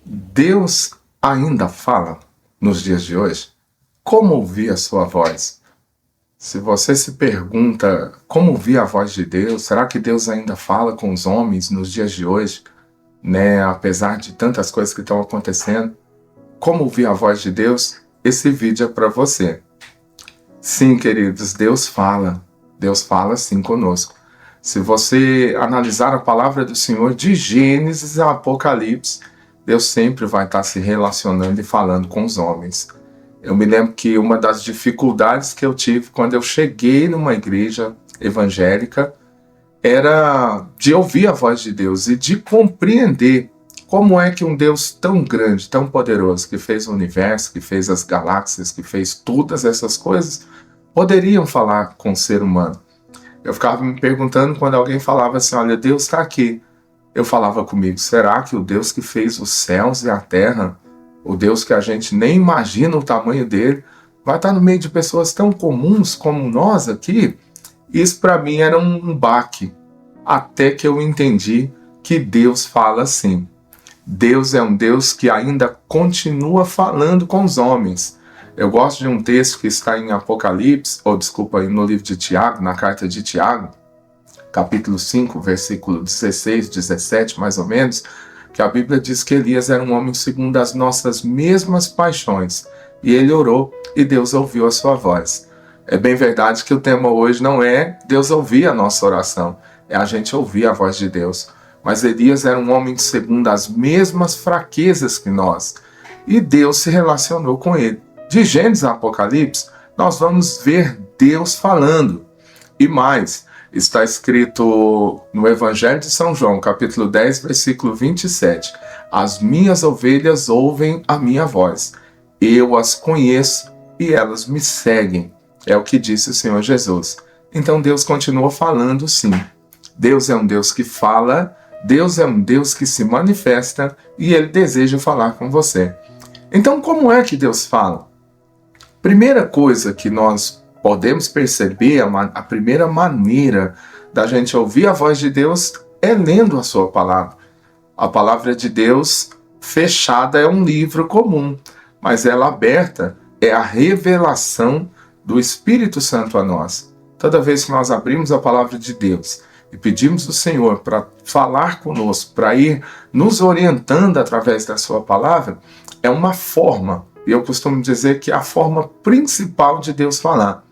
Deus ainda fala nos dias de hoje? Como ouvir a sua voz? Se você se pergunta como ouvir a voz de Deus, será que Deus ainda fala com os homens nos dias de hoje, né? Apesar de tantas coisas que estão acontecendo, como ouvir a voz de Deus? Esse vídeo é para você. Sim, queridos, Deus fala sim conosco. Se você analisar a palavra do Senhor de Gênesis a Apocalipse, Deus sempre vai estar se relacionando e falando com os homens. Eu me lembro que uma das dificuldades que eu tive quando eu cheguei numa igreja evangélica era de ouvir a voz de Deus e de compreender como é que um Deus tão grande, tão poderoso, que fez o universo, que fez as galáxias, que fez todas essas coisas, poderiam falar com o ser humano. Eu ficava me perguntando quando alguém falava assim, olha, Deus está aqui. Eu falava comigo, será que o Deus que fez os céus e a terra, o Deus que a gente nem imagina o tamanho dele, vai estar no meio de pessoas tão comuns como nós aqui? Isso para mim era um baque, até que eu entendi que Deus fala assim. Deus é um Deus que ainda continua falando com os homens. Eu gosto de um texto que está em Apocalipse, no livro de Tiago, na carta de Tiago, capítulo 5, versículo 16, 17, mais ou menos, que a Bíblia diz que Elias era um homem segundo as nossas mesmas paixões. E ele orou e Deus ouviu a sua voz. É bem verdade que o tema hoje não é Deus ouvir a nossa oração, é a gente ouvir a voz de Deus. Mas Elias era um homem segundo as mesmas fraquezas que nós. E Deus se relacionou com ele. De Gênesis a Apocalipse, nós vamos ver Deus falando. E mais, está escrito no Evangelho de São João, capítulo 10, versículo 27. As minhas ovelhas ouvem a minha voz. Eu as conheço e elas me seguem. É o que disse o Senhor Jesus. Então Deus continua falando sim. Deus é um Deus que fala, Deus é um Deus que se manifesta e Ele deseja falar com você. Então como é que Deus fala? Primeira coisa que nós podemos perceber, a primeira maneira da gente ouvir a voz de Deus é lendo a sua palavra. A palavra de Deus fechada é um livro comum, mas ela aberta é a revelação do Espírito Santo a nós. Toda vez que nós abrimos a palavra de Deus e pedimos ao Senhor para falar conosco, para ir nos orientando através da sua palavra, é uma forma, e eu costumo dizer que é a forma principal de Deus falar.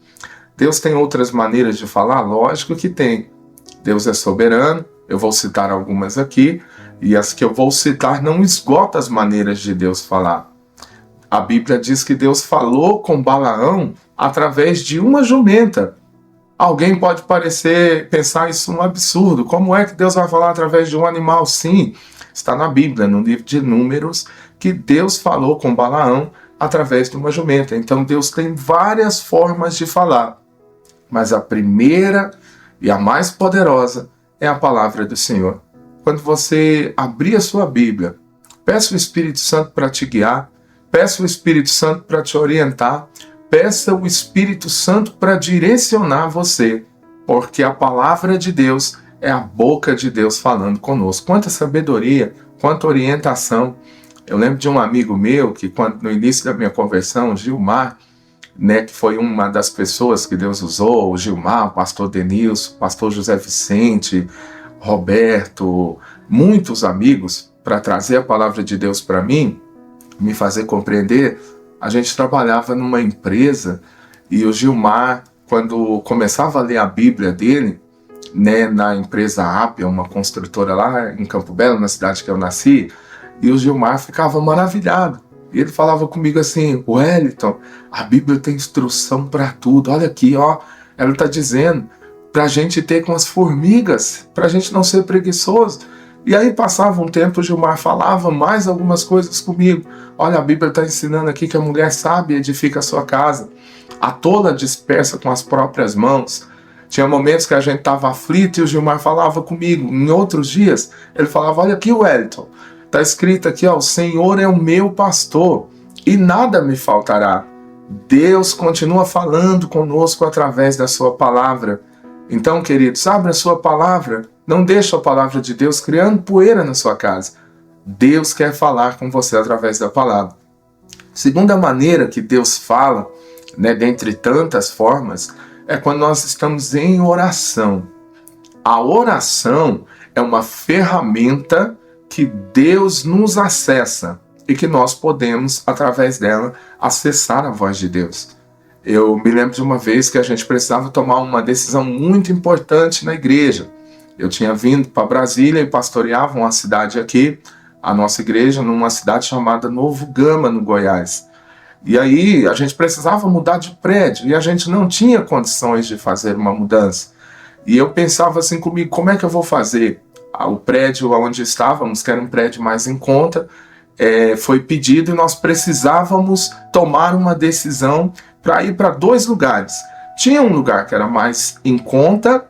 Deus tem outras maneiras de falar? Lógico que tem. Deus é soberano, eu vou citar algumas aqui, e as que eu vou citar não esgotam as maneiras de Deus falar. A Bíblia diz que Deus falou com Balaão através de uma jumenta. Alguém pode pensar isso um absurdo. Como é que Deus vai falar através de um animal? Sim, está na Bíblia, no livro de Números, que Deus falou com Balaão através de uma jumenta. Então Deus tem várias formas de falar. Mas a primeira e a mais poderosa é a palavra do Senhor. Quando você abrir a sua Bíblia, peça o Espírito Santo para te guiar, peça o Espírito Santo para te orientar, peça o Espírito Santo para direcionar você, porque a palavra de Deus é a boca de Deus falando conosco. Quanta sabedoria, quanta orientação. Eu lembro de um amigo meu que, no início da minha conversão, Gilmar, que foi uma das pessoas que Deus usou, o Gilmar, o pastor Denilson, o pastor José Vicente, Roberto, muitos amigos, para trazer a palavra de Deus para mim, me fazer compreender. A gente trabalhava numa empresa e o Gilmar, quando começava a ler a Bíblia dele, na empresa Apia, uma construtora lá em Campo Belo, na cidade que eu nasci, e o Gilmar ficava maravilhado. E ele falava comigo assim, Wellington, a Bíblia tem instrução para tudo. Olha aqui, ó, ela está dizendo para a gente ter com as formigas, para a gente não ser preguiçoso. E aí passava um tempo, o Gilmar falava mais algumas coisas comigo. Olha, a Bíblia está ensinando aqui que a mulher sábia edifica a sua casa. A tola dispersa com as próprias mãos. Tinha momentos que a gente estava aflito e o Gilmar falava comigo. Em outros dias, ele falava, olha aqui, Wellington, está escrito aqui, ó, o Senhor é o meu pastor e nada me faltará. Deus continua falando conosco através da sua palavra. Então, queridos, abra a sua palavra. Não deixe a palavra de Deus criando poeira na sua casa. Deus quer falar com você através da palavra. Segunda maneira que Deus fala, né, dentre tantas formas, é quando nós estamos em oração. A oração é uma ferramenta que Deus nos acessa e que nós podemos, através dela, acessar a voz de Deus. Eu me lembro de uma vez que a gente precisava tomar uma decisão muito importante na igreja. Eu tinha vindo para Brasília e pastoreava uma cidade aqui, a nossa igreja, numa cidade chamada Novo Gama, no Goiás. E aí a gente precisava mudar de prédio e a gente não tinha condições de fazer uma mudança. E eu pensava assim comigo, como é que eu vou fazer? O prédio onde estávamos, que era um prédio mais em conta, foi pedido e nós precisávamos tomar uma decisão para ir para 2 lugares. Tinha um lugar que era mais em conta,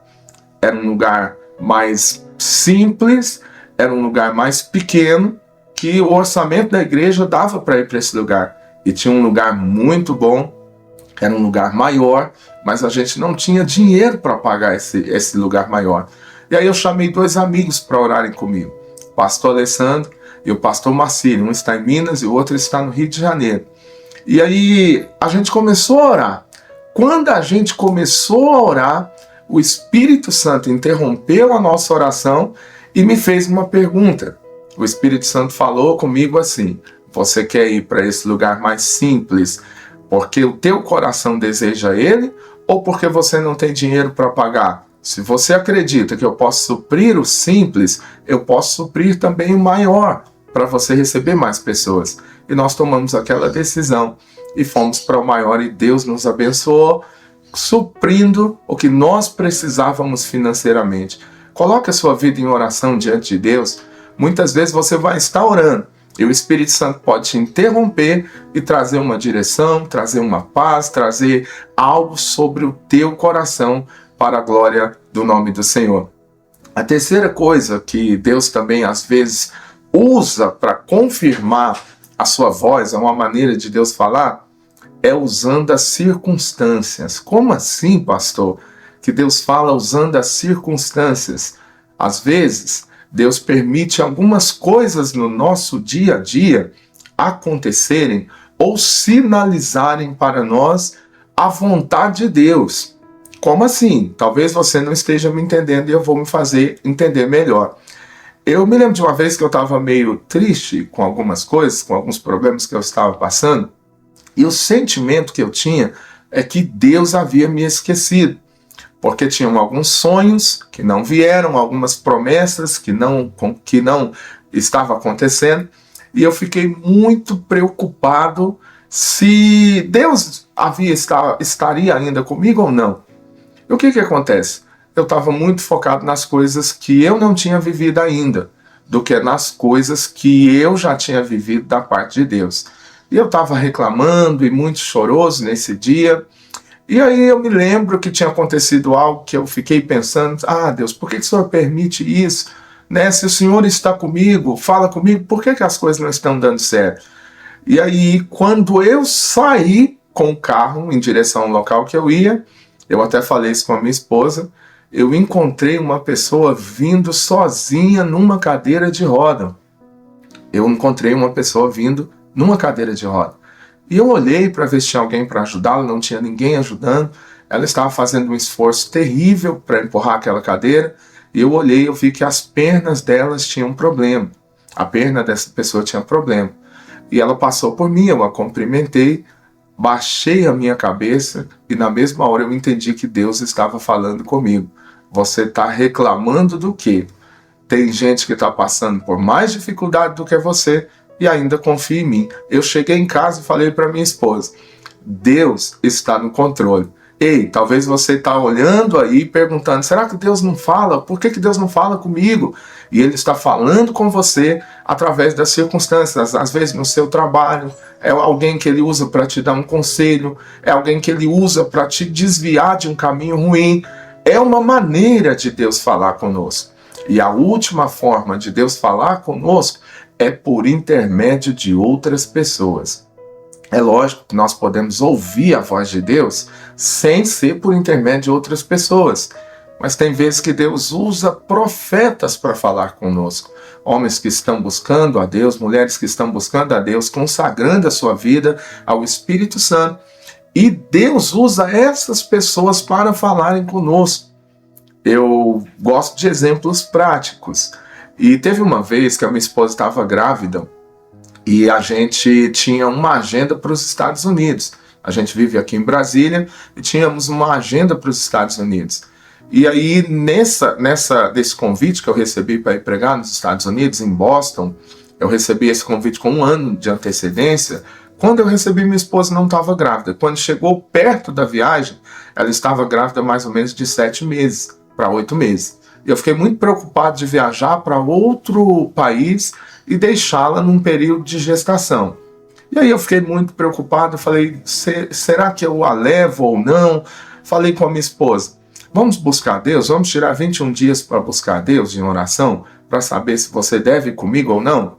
era um lugar mais simples, era um lugar mais pequeno, que o orçamento da igreja dava para ir para esse lugar. E tinha um lugar muito bom, era um lugar maior, mas a gente não tinha dinheiro para pagar esse lugar maior. E aí eu chamei 2 amigos para orarem comigo, o pastor Alessandro e o pastor Marcílio. Um está em Minas e o outro está no Rio de Janeiro. E aí a gente começou a orar. Quando a gente começou a orar, o Espírito Santo interrompeu a nossa oração e me fez uma pergunta. O Espírito Santo falou comigo assim: você quer ir para esse lugar mais simples porque o teu coração deseja ele ou porque você não tem dinheiro para pagar? Se você acredita que eu posso suprir o simples, eu posso suprir também o maior, para você receber mais pessoas. E nós tomamos aquela decisão e fomos para o maior e Deus nos abençoou, suprindo o que nós precisávamos financeiramente. Coloque a sua vida em oração diante de Deus. Muitas vezes você vai estar orando e o Espírito Santo pode te interromper e trazer uma direção, trazer uma paz, trazer algo sobre o teu coração para a glória do nome do Senhor. A terceira coisa que Deus também às vezes usa para confirmar a sua voz, é uma maneira de Deus falar, é usando as circunstâncias. Como assim, pastor? Que Deus fala usando as circunstâncias. Às vezes, Deus permite algumas coisas no nosso dia a dia acontecerem ou sinalizarem para nós a vontade de Deus. Como assim? Talvez você não esteja me entendendo e eu vou me fazer entender melhor. Eu me lembro de uma vez que eu estava meio triste com algumas coisas, com alguns problemas que eu estava passando, e o sentimento que eu tinha é que Deus havia me esquecido, porque tinham alguns sonhos que não vieram, algumas promessas que não estavam acontecendo, e eu fiquei muito preocupado se Deus estaria ainda comigo ou não. E o que acontece? Eu estava muito focado nas coisas que eu não tinha vivido ainda, do que nas coisas que eu já tinha vivido da parte de Deus. E eu estava reclamando e muito choroso nesse dia. E aí eu me lembro que tinha acontecido algo que eu fiquei pensando, Deus, por que o Senhor permite isso? Né? Se o Senhor está comigo, fala comigo, por que as coisas não estão dando certo? E aí, quando eu saí com o carro em direção ao local que eu ia, eu até falei isso com a minha esposa, eu encontrei uma pessoa vindo sozinha numa cadeira de roda. Eu encontrei uma pessoa vindo numa cadeira de roda. E eu olhei para ver se tinha alguém para ajudá-la, não tinha ninguém ajudando. Ela estava fazendo um esforço terrível para empurrar aquela cadeira. E eu olhei e vi que as pernas delas tinham um problema. A perna dessa pessoa tinha problema. E ela passou por mim, eu a cumprimentei, baixei a minha cabeça e na mesma hora eu entendi que Deus estava falando comigo. Você está reclamando do quê? Tem gente que está passando por mais dificuldade do que você e ainda confia em mim. Eu cheguei em casa e falei para minha esposa, Deus está no controle. Ei, talvez você está olhando aí perguntando, será que Deus não fala? Por que Deus não fala comigo? E Ele está falando com você através das circunstâncias, às vezes no seu trabalho, é alguém que Ele usa para te dar um conselho, é alguém que Ele usa para te desviar de um caminho ruim. É uma maneira de Deus falar conosco. E a última forma de Deus falar conosco é por intermédio de outras pessoas. É lógico que nós podemos ouvir a voz de Deus sem ser por intermédio de outras pessoas. Mas tem vezes que Deus usa profetas para falar conosco. Homens que estão buscando a Deus, mulheres que estão buscando a Deus, consagrando a sua vida ao Espírito Santo. E Deus usa essas pessoas para falarem conosco. Eu gosto de exemplos práticos. E teve uma vez que a minha esposa estava grávida e a gente tinha uma agenda para os Estados Unidos. A gente vive aqui em Brasília e tínhamos uma agenda para os Estados Unidos. E aí, desse convite que eu recebi para ir pregar nos Estados Unidos, em Boston, eu recebi esse convite com 1 ano de antecedência. Quando eu recebi, minha esposa não estava grávida. Quando chegou perto da viagem, ela estava grávida mais ou menos de 7 meses para 8 meses. E eu fiquei muito preocupado de viajar para outro país e deixá-la num período de gestação. E aí eu fiquei muito preocupado, falei, será que eu a levo ou não? Falei com a minha esposa, vamos buscar Deus? Vamos tirar 21 dias para buscar Deus em oração, para saber se você deve ir comigo ou não?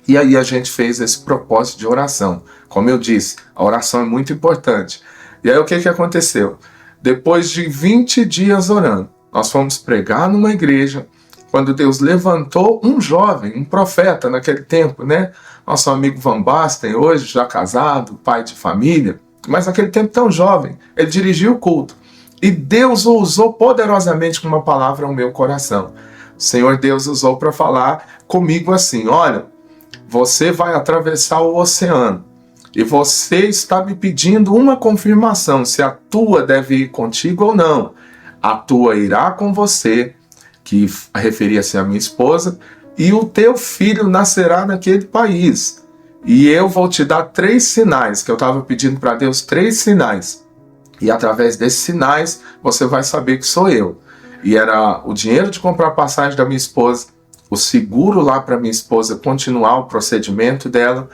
E aí a gente fez esse propósito de oração. Como eu disse, a oração é muito importante. E aí o que aconteceu? Depois de 20 dias orando, nós fomos pregar numa igreja, quando Deus levantou um jovem, um profeta naquele tempo, né? Nosso amigo Van Basten, hoje já casado, pai de família, mas naquele tempo tão jovem, ele dirigiu o culto. E Deus o usou poderosamente com uma palavra ao meu coração. O Senhor Deus usou para falar comigo assim, olha, você vai atravessar o oceano e você está me pedindo uma confirmação se a tua deve ir contigo ou não. A tua irá com você, que referia-se à minha esposa, e o teu filho nascerá naquele país. E eu vou te dar 3 sinais, que eu estava pedindo para Deus 3 sinais. E através desses sinais, você vai saber que sou eu. E era o dinheiro de comprar passagem da minha esposa, o seguro lá para minha esposa continuar o procedimento dela,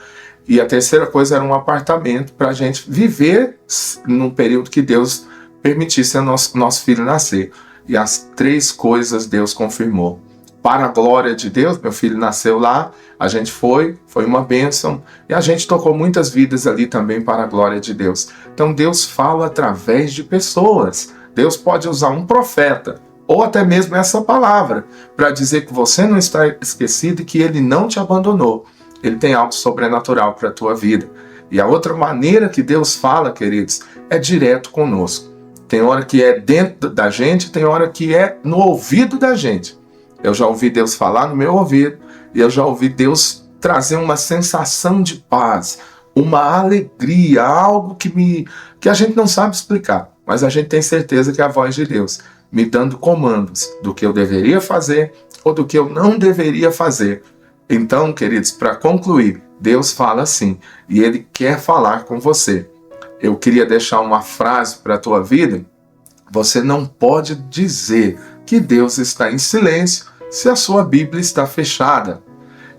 e a terceira coisa era um apartamento para a gente viver num período que Deus permitisse o nosso filho nascer. E as 3 coisas Deus confirmou. Para a glória de Deus, meu filho nasceu lá, a gente foi uma bênção, e a gente tocou muitas vidas ali também para a glória de Deus. Então Deus fala através de pessoas. Deus pode usar um profeta, ou até mesmo essa palavra, para dizer que você não está esquecido e que Ele não te abandonou. Ele tem algo sobrenatural para a tua vida. E a outra maneira que Deus fala, queridos, é direto conosco. Tem hora que é dentro da gente, tem hora que é no ouvido da gente. Eu já ouvi Deus falar no meu ouvido, e eu já ouvi Deus trazer uma sensação de paz, uma alegria, algo que a gente não sabe explicar, mas a gente tem certeza que é a voz de Deus, me dando comandos do que eu deveria fazer ou do que eu não deveria fazer. Então, queridos, para concluir, Deus fala assim, e Ele quer falar com você. Eu queria deixar uma frase para a tua vida. Você não pode dizer que Deus está em silêncio se a sua Bíblia está fechada.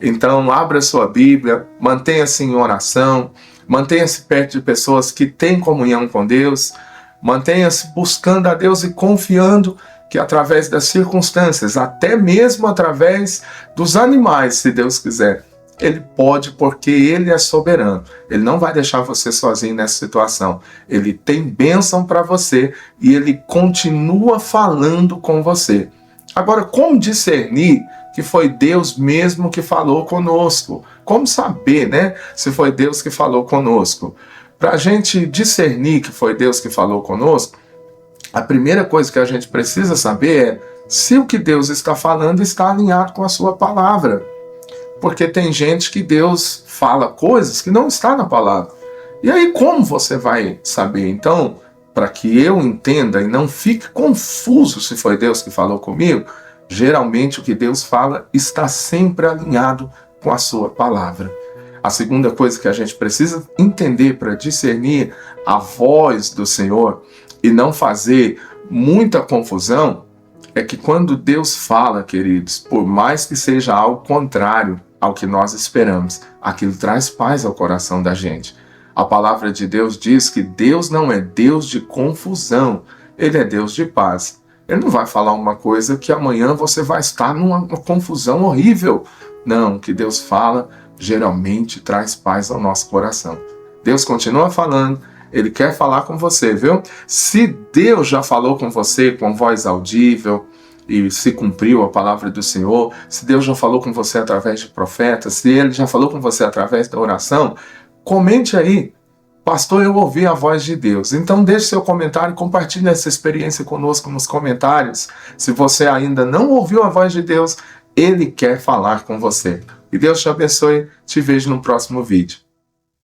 Então, abra a sua Bíblia, mantenha-se em oração, mantenha-se perto de pessoas que têm comunhão com Deus, mantenha-se buscando a Deus e confiando que através das circunstâncias, até mesmo através dos animais, se Deus quiser, Ele pode, porque Ele é soberano. Ele não vai deixar você sozinho nessa situação. Ele tem bênção para você e Ele continua falando com você. Agora, como discernir que foi Deus mesmo que falou conosco? Como saber, né, se foi Deus que falou conosco? Para a gente discernir que foi Deus que falou conosco, a primeira coisa que a gente precisa saber é se o que Deus está falando está alinhado com a sua palavra. Porque tem gente que Deus fala coisas que não está na palavra. E aí como você vai saber? Então, para que eu entenda e não fique confuso se foi Deus que falou comigo, geralmente o que Deus fala está sempre alinhado com a sua palavra. A segunda coisa que a gente precisa entender para discernir a voz do Senhor e não fazer muita confusão é que quando Deus fala, queridos, por mais que seja algo contrário ao que nós esperamos, aquilo traz paz ao coração da gente. A palavra de Deus diz que Deus não é Deus de confusão, Ele é Deus de paz. Ele não vai falar uma coisa que amanhã você vai estar numa confusão horrível. Não, o que Deus fala geralmente traz paz ao nosso coração. Deus continua falando, Ele quer falar com você, viu? Se Deus já falou com você com voz audível e se cumpriu a palavra do Senhor, se Deus já falou com você através de profetas, se Ele já falou com você através da oração, comente aí. Pastor, eu ouvi a voz de Deus. Então deixe seu comentário e compartilhe essa experiência conosco nos comentários. Se você ainda não ouviu a voz de Deus, Ele quer falar com você. E Deus te abençoe. Te vejo no próximo vídeo.